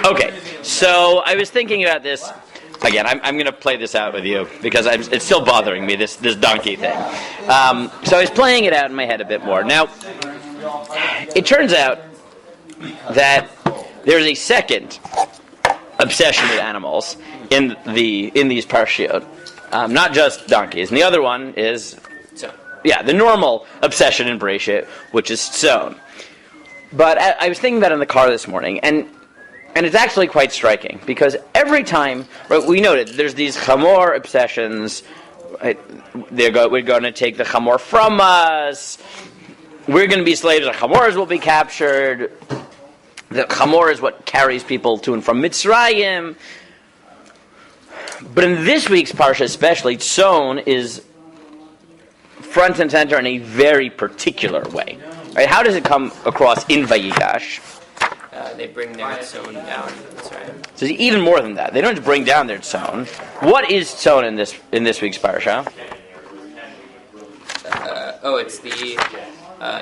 Okay, so I was thinking about this. Again, I'm going to play this out with you because it's still bothering me, this donkey thing. So I was playing it out in my head a bit more. Now, it turns out that there's a second obsession with animals in these parshiot, not just donkeys. And the other one is, the normal obsession in Bereshit, which is tzon. But I was thinking about it in the car this morning, and it's actually quite striking, because every time, right, we noted there's these chamor obsessions, right, we're going to take the chamor from us, we're going to be slaves, the chamors will be captured, the chamor is what carries people to and from Mitzrayim. But in this week's parsha especially, tzon is front and center in a very particular way. Right? How does it come across in VAYGASH? They bring their tzon down. That's right. So even more than that, they don't just bring down their tzon. What is tzon in this week's parsha? It's the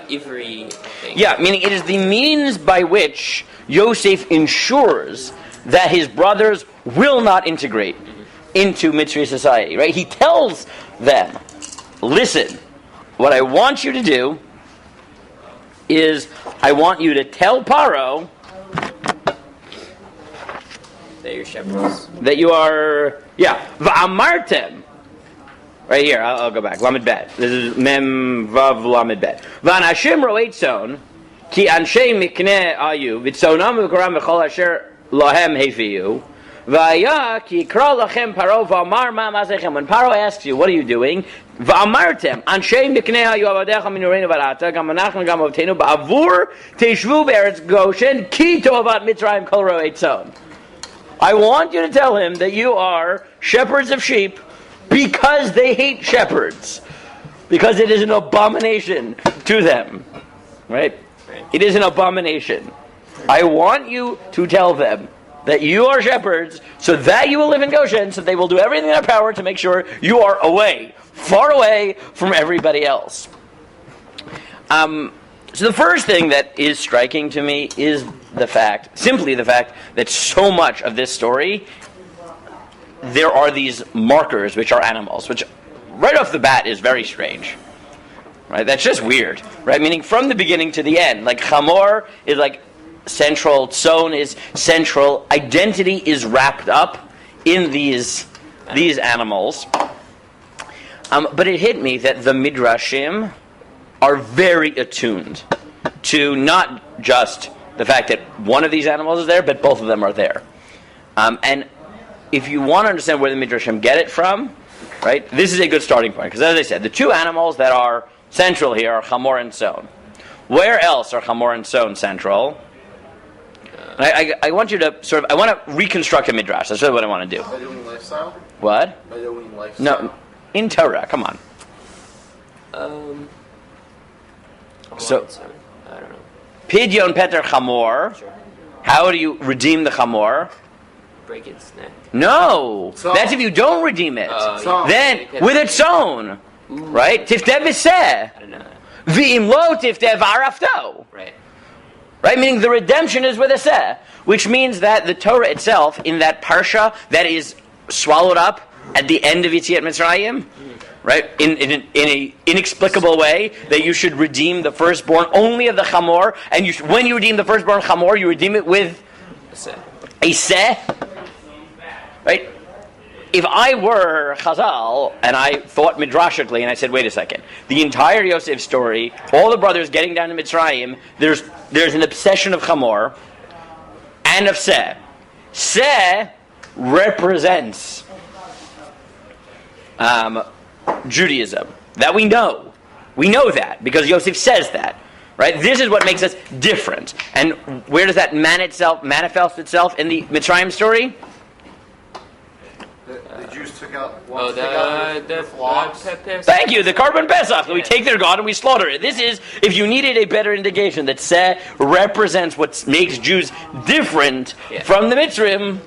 Ivri thing. Yeah, meaning it is the means by which Yosef ensures that his brothers will not integrate into Mitzri society. Right? He tells them, listen, what I want you to do is I want you to tell Paro that you're shepherds. That you are, va'amartem. Right here, I'll go back. Lamed bet. This is mem vav lamed bet. V'anashim ro'et tzon, ki anshei mikneh ayu, v'tzonam v'koram v'chol asher lahem hefiyu, v'aya ki yikra lachem Paro v'amar ma mazechem. When Paro asks you, what are you doing? V'amartem, anshei mikneh ayu avadecha min ureinu v'rata, gam anachnu gam avteinu, ba'avur teshvu be'eretz Goshen, ki to'avat Mitzrayim kol ro'et tzon. I want you to tell him that you are shepherds of sheep because they hate shepherds. Because it is an abomination to them. Right? It is an abomination. I want you to tell them that you are shepherds so that you will live in Goshen, so they will do everything in their power to make sure you are away, far away from everybody else. So the first thing that is striking to me is simply the fact that so much of this story, there are these markers which are animals, which right off the bat is very strange. Right? That's just weird. Right? Meaning from the beginning to the end. Like chamor is like central, tzon is central, identity is wrapped up in these animals. But it hit me that the midrashim are very attuned to not just the fact that one of these animals is there, but both of them are there. And if you want to understand where the midrashim get it from, right, this is a good starting point. Because as I said, the two animals that are central here are chamor and tzon. Where else are chamor and tzon central? I want you to I want to reconstruct a midrash. That's really what I want to do. Bedouin lifestyle? What? Bedouin lifestyle? No, in Torah. Come on. So, I don't know. Pidyon Peter Chamor. Sure. How do you redeem the Chamor? Break its neck. No, So, that's if you don't redeem it. So, Then with its own, right? Tifteh v'seh. I don't know that. V'im lo tifteh v'arafto. Right. Right, meaning the redemption is with a seh, which means that the Torah itself, in that parsha that is swallowed up at the end of Yetziat Mitzrayim, right, in an inexplicable way, that you should redeem the firstborn only of the chamor, and when you redeem the firstborn chamor, you redeem it with a seh, right? If I were Chazal, and I thought midrashically, and I said, wait a second, the entire Yosef story, all the brothers getting down to Mitzrayim, there's an obsession of chamor and of seh. Seh represents Judaism. That we know. We know that because Yosef says that. Right? This is what makes us different. And where does that manifest itself in the Mitzrayim story? the Jews took out The flocks. Thank you, the Korban Pesach. We take their God and we slaughter it. This is, if you needed a better indication that Seh represents what makes Jews different from the Mitzrim,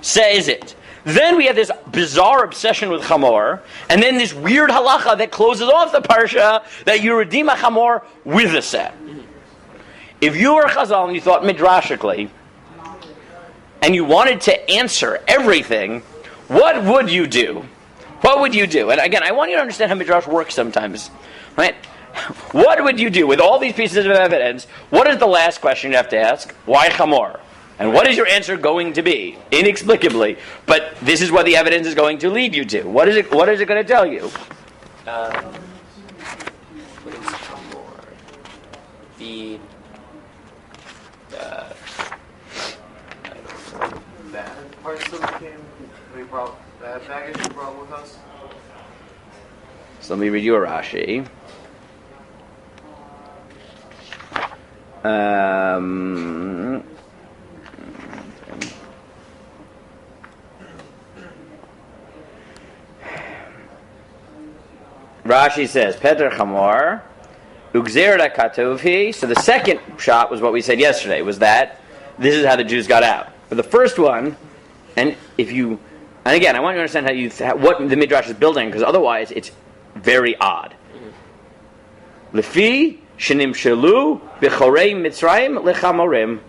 Seh is it. Then we have this bizarre obsession with Chamor, and then this weird halacha that closes off the parsha that you redeem a Chamor with a Seh. If you were Chazal and you thought midrashically, and you wanted to answer everything, what would you do? What would you do? And again, I want you to understand how Midrash works sometimes, right? What would you do with all these pieces of evidence? What is the last question you have to ask? Why chamor? And what is your answer going to be? Inexplicably, but this is what the evidence is going to lead you to. What is it going to tell you? What is chamor? The Bad parts of the game we brought, bad baggage we brought with us. So let me read you a Rashi. Rashi says, Peter Chamor, Ugzera Katuvhi. So the second shot was what we said yesterday, was that this is how the Jews got out. But the first one, and again, I want you to understand what the Midrash is building, because otherwise it's very odd. Lefi shenim shelu b'chorei Mitzrayim lechamorim,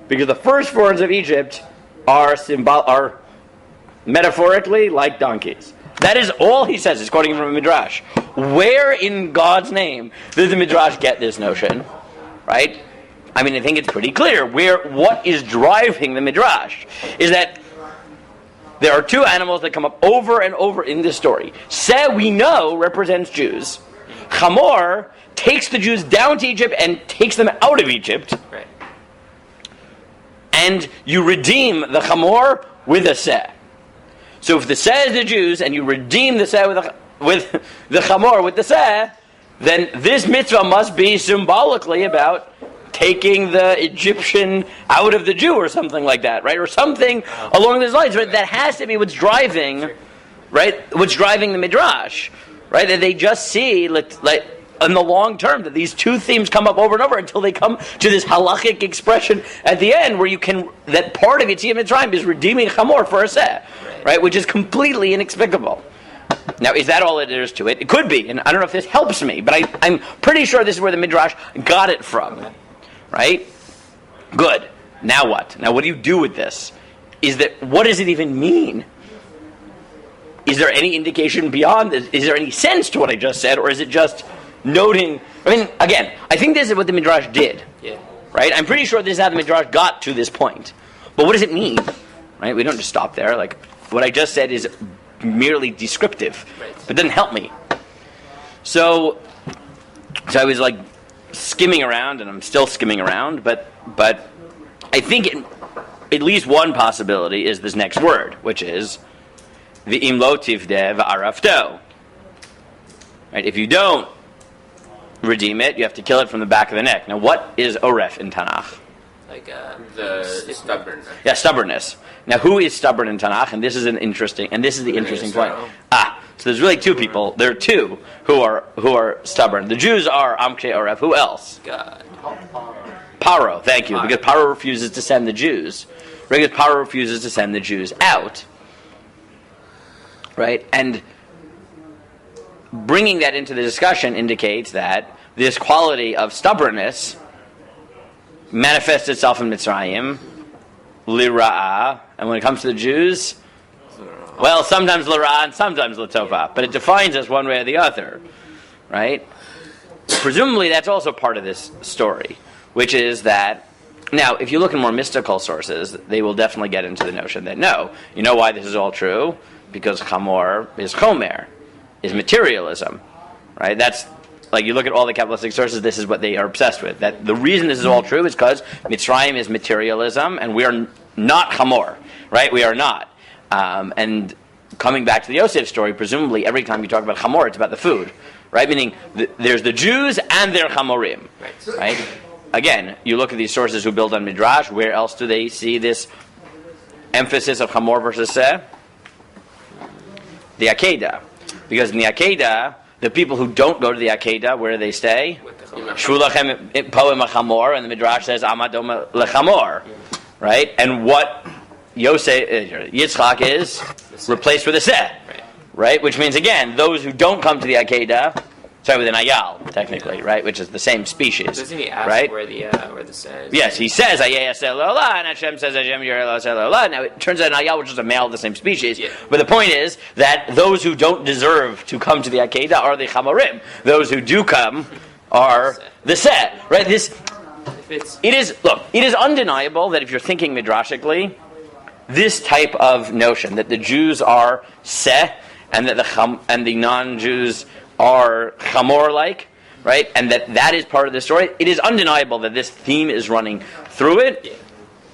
because the firstborns of Egypt are metaphorically like donkeys. That is all he says. He's quoting from a Midrash. Where in God's name did the Midrash get this notion? Right? I mean, I think it's pretty clear. What is driving the Midrash is that there are two animals that come up over and over in this story. Se, we know, represents Jews. Chamor takes the Jews down to Egypt and takes them out of Egypt. right. And you redeem the Chamor with a Se. So if the Se is the Jews, and you redeem the Se with the Chamor with the Se, then this mitzvah must be symbolically about taking the Egyptian out of the Jew or something like that, right? Or something along those lines. Right? That has to be what's driving, right? What's driving the Midrash, right? That they just see, like in the long term, that these two themes come up over and over until they come to this halachic expression at the end, where that part of Yetziat Mitzrayim is redeeming Chamor for a Seh, right? Which is completely inexplicable. Now, is that all there is to it? It could be, and I don't know if this helps me, but I'm pretty sure this is where the Midrash got it from. Right? Good. Now what? Now what do you do with this? What does it even mean? Is there any indication beyond this? Is there any sense to what I just said, or is it just noting? I mean, again, I think this is what the Midrash did. Yeah. Right? I'm pretty sure this is how the Midrash got to this point. But what does it mean? Right? We don't just stop there. Like, what I just said is merely descriptive. Right. But it doesn't help me. So I was like skimming around, and I'm still skimming around, but I think at least one possibility is this next word, which is v'im lo tivdeh v'arafto. Right? If you don't redeem it, you have to kill it from the back of the neck. Now, what is oref in Tanakh? Like The stubbornness. Yeah, stubbornness. Now, who is stubborn in Tanakh? And this is the interesting point. So there's really two people. There are two who are stubborn. The Jews are Amkshe Oref. Who else? God. Paro. Thank you. Because Paro refuses to send the Jews. Right? Because Paro refuses to send the Jews out. Right? And bringing that into the discussion indicates that this quality of stubbornness manifests itself in Mitzrayim, lira'ah, and when it comes to the Jews, well, sometimes lira'ah and sometimes latova, but it defines us one way or the other, right? Presumably that's also part of this story, which is that, now, if you look in more mystical sources, they will definitely get into the notion that no, you know why this is all true? Because chamor is chomer, is materialism, right? That's, like, you look at all the Kabbalistic sources, this is what they are obsessed with. That the reason this is all true is because Mitzrayim is materialism, and we are not chamor, right? We are not. And coming back to the Yosef story, presumably every time you talk about chamor, it's about the food, right? Meaning there's the Jews and their chamorim, right? Again, you look at these sources who build on Midrash, where else do they see this emphasis of chamor versus seh? The Akedah. Because in the Akedah, the people who don't go to the Akedah, where do they stay? Shvulachem poem chamor, and the Midrash says amadom lechamor, right? And what Yitzchak is replaced with a seh, right? Which means, again, those who don't come to the Akedah Sorry, with an ayal, technically, right? Which is the same species, Doesn't he ask right? where the says? Yes, he says ayayas elolah, and Hashem says Hashem yireh elolah. Now it turns out an ayal, which is a male of the same species. Yeah. But the point is that those who don't deserve to come to the Akedah are the chamorim. Those who do come are the set, right? It is undeniable that if you're thinking midrashically, this type of notion that the Jews are seh and that the non-Jews are chamor-like, right, and that is part of the story, it is undeniable that this theme is running through it.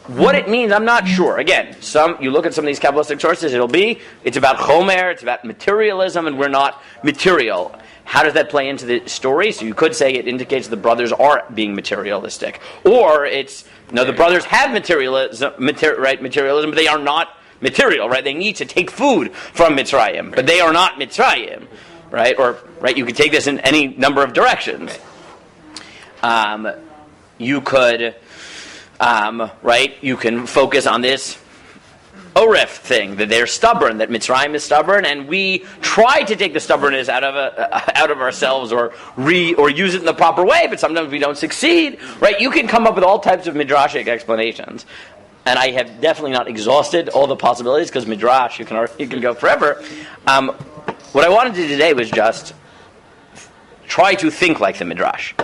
What it means, I'm not sure. Again, you look at some of these Kabbalistic sources, it's about chomer, it's about materialism, and we're not material. How does that play into the story? So you could say it indicates the brothers are being materialistic. Or the brothers have materialism, but they are not material, right? They need to take food from Mitzrayim, but they are not Mitzrayim, right? Or, right, you could take this in any number of directions. You could, you can focus on this Oref thing, that they're stubborn, that Mitzrayim is stubborn, and we try to take the stubbornness out of ourselves or use it in the proper way, but sometimes we don't succeed, right? You can come up with all types of midrashic explanations, and I have definitely not exhausted all the possibilities, because midrash, you can go forever. What I wanted to do today was just try to think like the midrash,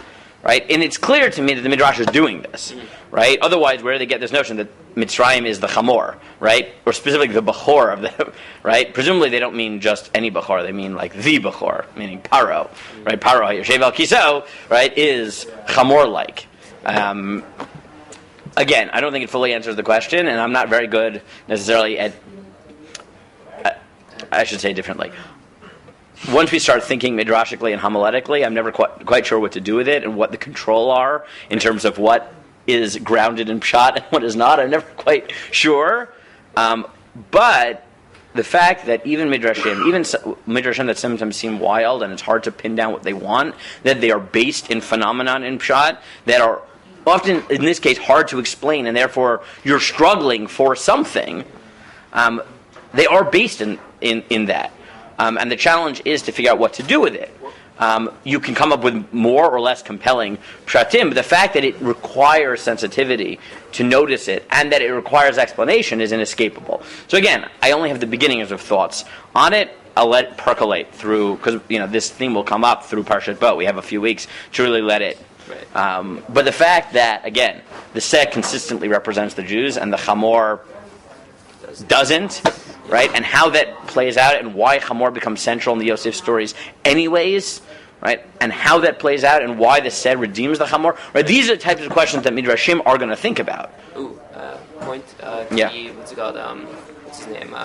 right? And it's clear to me that the midrash is doing this, right? Otherwise, where do they get this notion that Mitzrayim is the chamor, right? Or specifically the bechor of the, right? Presumably they don't mean just any bechor, they mean like the bechor, meaning paro, right? Paro hayoshev al kiso, right, is chamor-like. Again, I don't think it fully answers the question, and I'm not very good necessarily at, I should say differently. Once we start thinking midrashically and homiletically, I'm never quite sure what to do with it and what the control are in terms of what is grounded in pshat and what is not. I'm never quite sure. But the fact that even midrashim that sometimes seem wild and it's hard to pin down what they want, that they are based in phenomenon in pshat that are often, in this case, hard to explain, and therefore you're struggling for something, they are based in that. And the challenge is to figure out what to do with it. You can come up with more or less compelling pshatim, but the fact that it requires sensitivity to notice it and that it requires explanation is inescapable. So again, I only have the beginnings of thoughts on it. I'll let it percolate through, because this theme will come up through Parshat Bo. We have a few weeks to really let it. Right. But the fact that, again, the seh consistently represents the Jews and the chamor doesn't, right? And how that plays out and why chamor becomes central in the Yosef stories anyways, right? And how that plays out and why the seh redeems the chamor, right? These are the types of questions that midrashim are going to think about. Point. Yeah. What's it called? What's his name?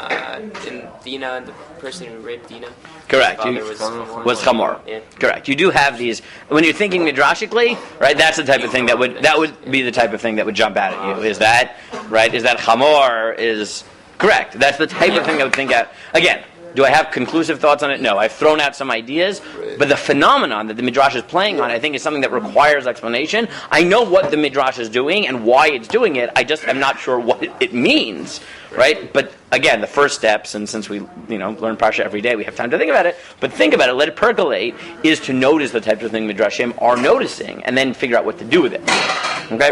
Dina, the person who raped Dina. Correct. Was chamor. Yeah. Correct. You do have these when you're thinking midrashically, right? That's the type of thing that would be the type of thing that would jump out at you. Is that right? Is that chamor is correct? That's the type of thing I would think out. Again, do I have conclusive thoughts on it? No. I've thrown out some ideas, but the phenomenon that the Midrash is playing on, I think, is something that requires explanation. I know what the Midrash is doing and why it's doing it. I just am not sure what it means, right? But again, the first steps, and since we learn Parsha every day, we have time to think about it, but think about it, let it percolate, is to notice the types of thing Midrashim are noticing and then figure out what to do with it. Okay?